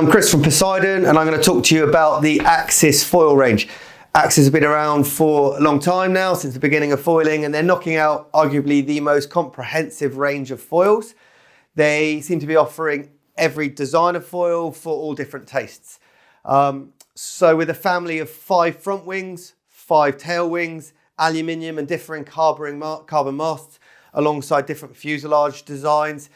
I'm Chris from Poseidon, and I'm going to talk to you about the Axis foil range. Axis have been around for a long time now, since the beginning of foiling, and they're knocking out arguably the most comprehensive range of foils. They seem to be offering every design of foil for all different tastes. So with a family of 5 front wings, 5 tail wings, aluminium and differing carbon masts, alongside different fuselage designs,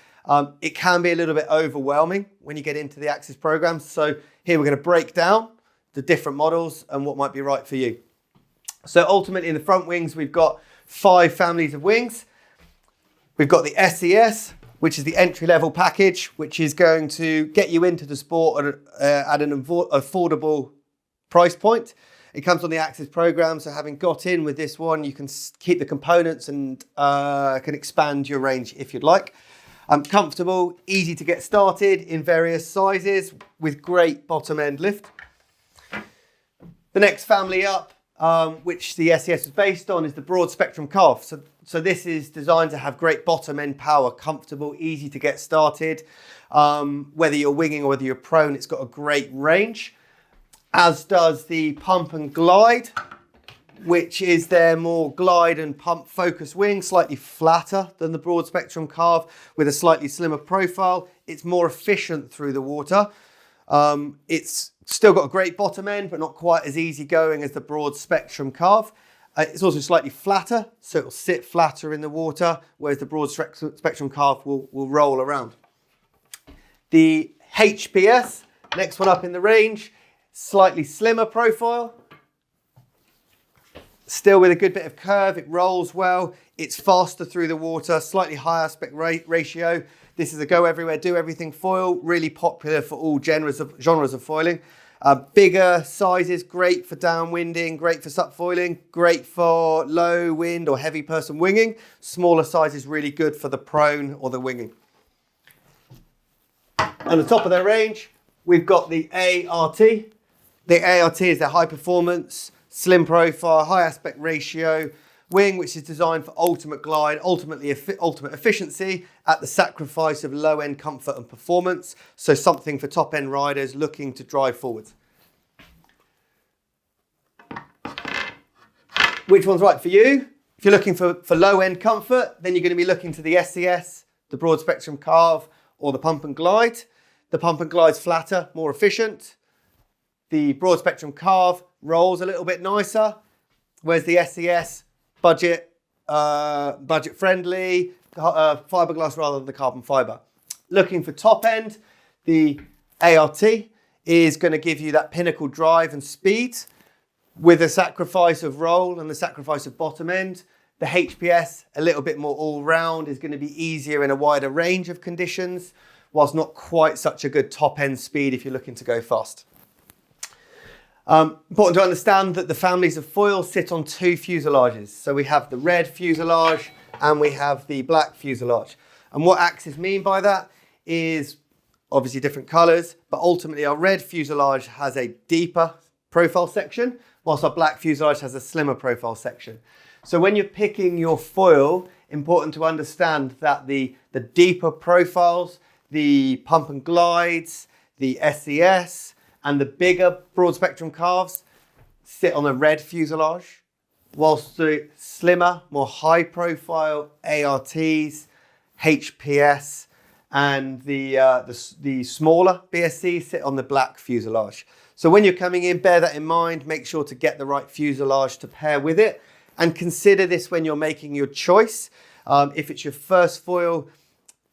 it can be a little bit overwhelming when you get into the Axis program. So here we're going to break down the different models and what might be right for you. So ultimately in the front wings, we've got 5 families of wings. We've got the SES, which is the entry-level package, which is going to get you into the sport at an affordable price point. It comes on the Axis program, so having got in with this one, you can keep the components and can expand your range if you'd like. Comfortable, easy to get started in various sizes with great bottom end lift. The next family up, which the SES is based on, is the broad spectrum carve. So this is designed to have great bottom end power, comfortable, easy to get started. Whether you're winging or whether you're prone, it's got a great range. As does the pump and glide, which is their more glide and pump focused wing, slightly flatter than the broad spectrum carve with a slightly slimmer profile. It's more efficient through the water. It's still got a great bottom end, but not quite as easy going as the broad spectrum carve. It's also slightly flatter, so it'll sit flatter in the water, whereas the broad spectrum carve will roll around. The HPS, next one up in the range, slightly slimmer profile. Still with a good bit of curve, it rolls well, it's faster through the water, slightly higher aspect ratio. This is a go everywhere, do everything foil, really popular for all genres of foiling. Bigger sizes, great for downwinding, great for subfoiling, great for low wind or heavy person winging. Smaller sizes really good for the prone or the winging. And the top of their range, we've got the ART. The ART is their high performance, slim profile, high aspect ratio wing, which is designed for ultimate glide, ultimate efficiency at the sacrifice of low end comfort and performance. So something for top end riders looking to drive forwards. Which one's right for you? If you're looking for low end comfort, then you're going to be looking to the SES, the broad spectrum carve, or the pump and glide. The pump and glide's flatter, more efficient. The broad spectrum carve rolls a little bit nicer, whereas the SES, budget friendly, fiberglass rather than the carbon fiber. Looking for top end, the ART is going to give you that pinnacle drive and speed with a sacrifice of roll and the sacrifice of bottom end. The HPS, a little bit more all round, is going to be easier in a wider range of conditions, whilst not quite such a good top end speed if you're looking to go fast. Important to understand that the families of foil sit on 2 fuselages. So we have the red fuselage and we have the black fuselage. And what Axis mean by that is obviously different colours, but ultimately our red fuselage has a deeper profile section, whilst our black fuselage has a slimmer profile section. So when you're picking your foil, important to understand that the deeper profiles, the pump and glides, the SES, and the bigger broad spectrum carves sit on a red fuselage, whilst the slimmer, more high profile ARTs, HPS, and the smaller BSCs sit on the black fuselage. So when you're coming in, bear that in mind, make sure to get the right fuselage to pair with it, and consider this when you're making your choice. If it's your first foil,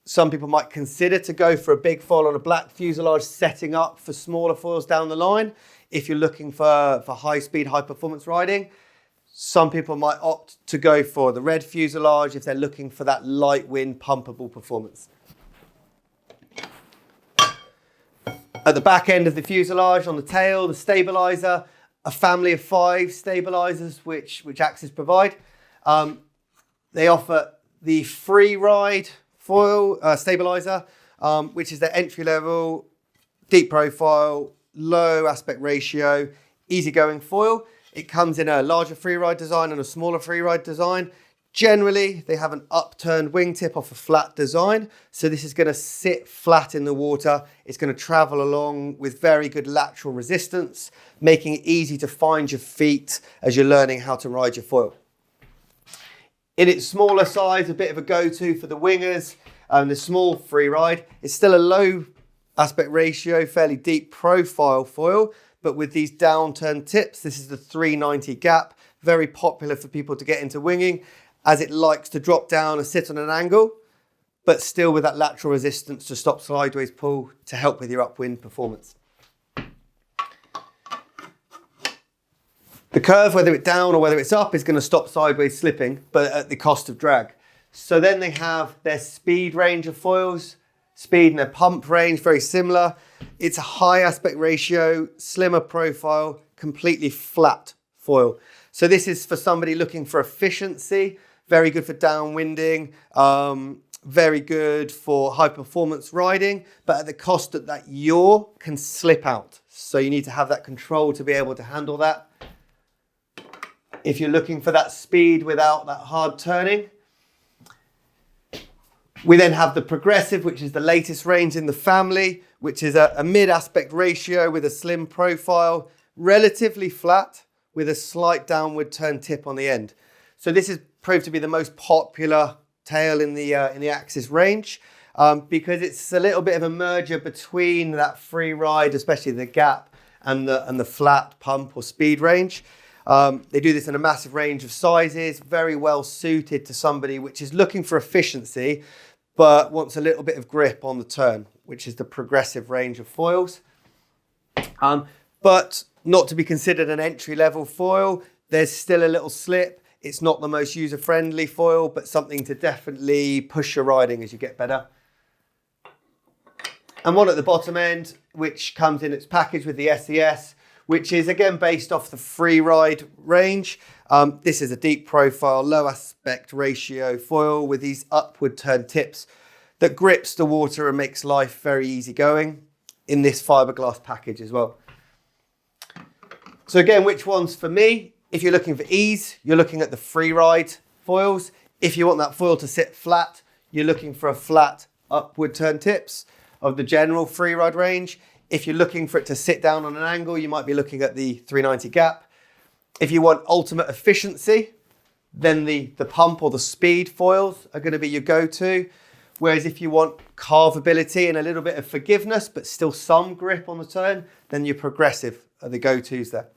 some people might consider to go for a big foil on a black fuselage, setting up for smaller foils down the line. If you're looking for high speed, high performance riding, some people might opt to go for the red fuselage if they're looking for that light wind, pumpable performance. At the back end of the fuselage, on the tail, the stabilizer, a family of 5 stabilizers which Axis provide. They offer the free ride foil stabilizer, which is their entry level, deep profile, low aspect ratio, easygoing foil. It comes in a larger free ride design and a smaller free ride design. Generally, they have an upturned wingtip off a flat design. So this is going to sit flat in the water. It's going to travel along with very good lateral resistance, making it easy to find your feet as you're learning how to ride your foil. In its smaller size, a bit of a go-to for the wingers, the small free ride. It's still a low aspect ratio, fairly deep profile foil, but with these downturned tips, this is the 390 gap, very popular for people to get into winging, as it likes to drop down and sit on an angle, but still with that lateral resistance to stop sideways pull to help with your upwind performance. The curve, whether it's down or whether it's up, is going to stop sideways slipping, but at the cost of drag. So then they have their speed range of foils, speed and their pump range, very similar. It's a high aspect ratio, slimmer profile, completely flat foil. So this is for somebody looking for efficiency, very good for downwinding, very good for high performance riding, but at the cost that yaw can slip out. So you need to have that control to be able to handle that. If you're looking for that speed without that hard turning, we then have the progressive, which is the latest range in the family, which is a mid aspect ratio with a slim profile, relatively flat with a slight downward turn tip on the end. So this is proved to be the most popular tail in the Axis range because it's a little bit of a merger between that free ride, especially the gap, and the flat pump or speed range. They do this in a massive range of sizes, very well suited to somebody which is looking for efficiency but wants a little bit of grip on the turn, which is the progressive range of foils. But not to be considered an entry-level foil. There's still a little slip. It's not the most user-friendly foil, but something to definitely push your riding as you get better. And one at the bottom end, which comes in its package with the SES, which is again based off the free ride range. This is a deep profile, low aspect ratio foil with these upward turn tips that grips the water and makes life very easy going in this fiberglass package as well. So again, which one's for me? If you're looking for ease, you're looking at the free ride foils. If you want that foil to sit flat, you're looking for a flat upward turn tips of the general free ride range. If you're looking for it to sit down on an angle, you might be looking at the 390 gap. If you want ultimate efficiency, then the pump or the speed foils are going to be your go-to. Whereas if you want carvability and a little bit of forgiveness, but still some grip on the turn, then your progressive are the go-tos there.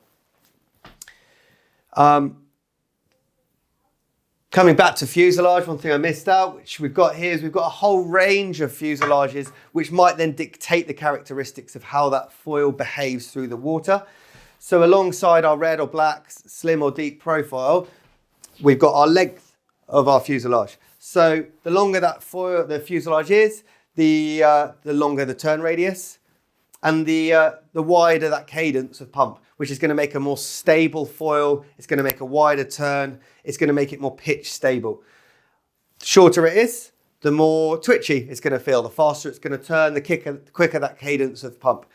Coming back to fuselage, one thing I missed out, which we've got here, is we've got a whole range of fuselages, which might then dictate the characteristics of how that foil behaves through the water. So alongside our red or black, slim or deep profile, we've got our length of our fuselage. So the longer that foil, the fuselage is, the longer the turn radius, and the wider that cadence of pump, which is going to make a more stable foil. It's going to make a wider turn. It's going to make it more pitch stable. The shorter it is, the more twitchy it's going to feel. The faster it's going to turn, the quicker that cadence of pump.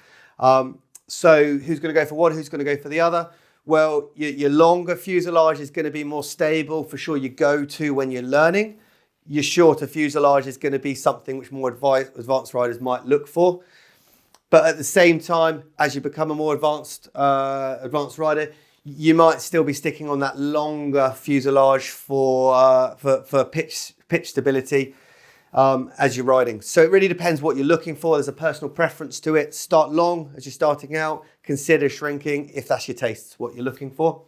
So who's going to go for one? Who's going to go for the other? Well, your longer fuselage is going to be more stable, for sure, your go-to when you're learning. Your shorter fuselage is going to be something which more advanced riders might look for. But at the same time, as you become a more advanced rider, you might still be sticking on that longer fuselage for pitch stability as you're riding. So it really depends what you're looking for. There's a personal preference to it. Start long as you're starting out. Consider shrinking if that's your taste, what you're looking for.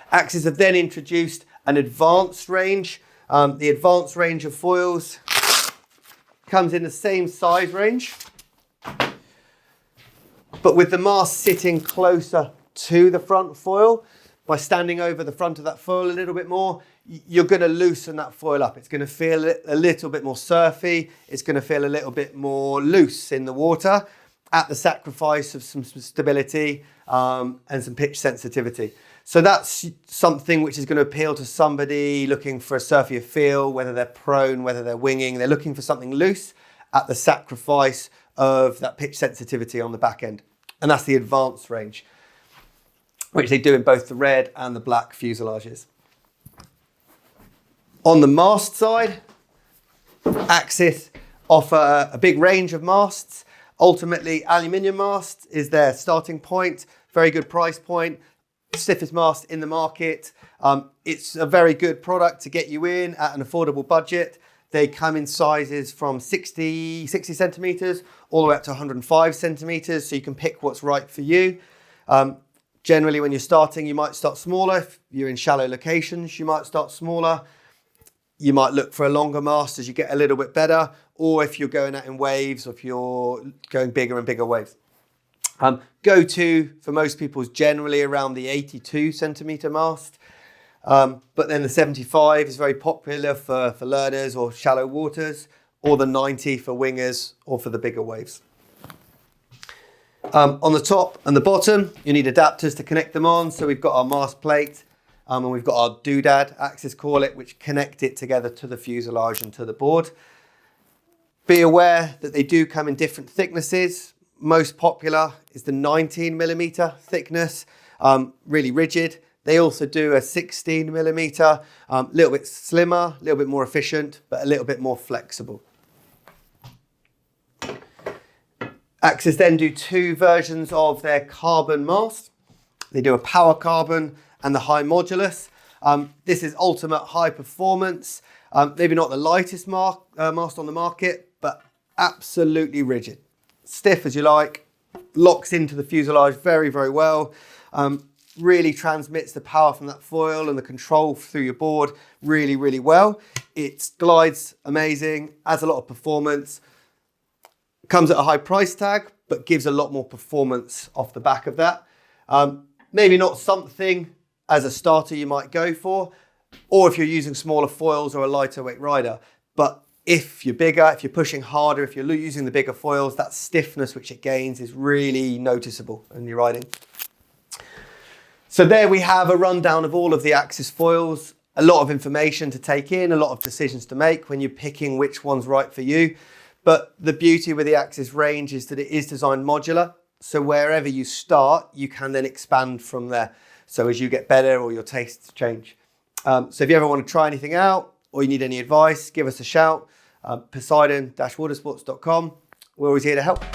Axis have then introduced an advanced range. The advanced range of foils comes in the same size range, but with the mast sitting closer to the front foil. By standing over the front of that foil a little bit more, you're going to loosen that foil up. It's going to feel a little bit more surfy. It's going to feel a little bit more loose in the water at the sacrifice of some stability and some pitch sensitivity. So that's something which is going to appeal to somebody looking for a surfier feel, whether they're prone, whether they're winging. They're looking for something loose at the sacrifice of that pitch sensitivity on the back end. And that's the advanced range, which they do in both the red and the black fuselages. On the mast side, Axis offer a big range of masts. Ultimately, aluminium mast is their starting point, very good price point, stiffest mast in the market. It's a very good product to get you in at an affordable budget. They come in sizes from 60 centimeters all the way up to 105 centimeters, so you can pick what's right for you. Generally, when you're starting, you might start smaller. If you're in shallow locations, you might start smaller. You might look for a longer mast as you get a little bit better, or if you're going out in waves, or if you're going bigger and bigger waves. Go-to for most people is generally around the 82 centimeter mast, but then the 75 is very popular for learners or shallow waters, or the 90 for wingers or for the bigger waves. On the top and the bottom, you need adapters to connect them on. So we've got our mast plate and we've got our doodad, Axis call it, which connect it together to the fuselage and to the board. Be aware that they do come in different thicknesses. Most popular is the 19 millimeter thickness, really rigid. They also do a 16 millimeter, a little bit slimmer, a little bit more efficient, but a little bit more flexible. Axis then do two versions of their carbon mast. They do a power carbon and the high modulus. This is ultimate high performance. Maybe not the lightest mast on the market, but absolutely rigid. Stiff as you like, locks into the fuselage very, very well. Really transmits the power from that foil and the control through your board really, really well. It glides amazing, adds a lot of performance. Comes at a high price tag, but gives a lot more performance off the back of that. Maybe not something as a starter you might go for, or if you're using smaller foils or a lighter weight rider. But if you're bigger, if you're pushing harder, if you're using the bigger foils, that stiffness which it gains is really noticeable in your riding. So there we have a rundown of all of the Axis foils. A lot of information to take in, a lot of decisions to make when you're picking which one's right for you. But the beauty with the Axis range is that it is designed modular. So wherever you start, you can then expand from there. So as you get better or your tastes change. So if you ever want to try anything out or you need any advice, give us a shout. Poseidon-watersports.com. We're always here to help.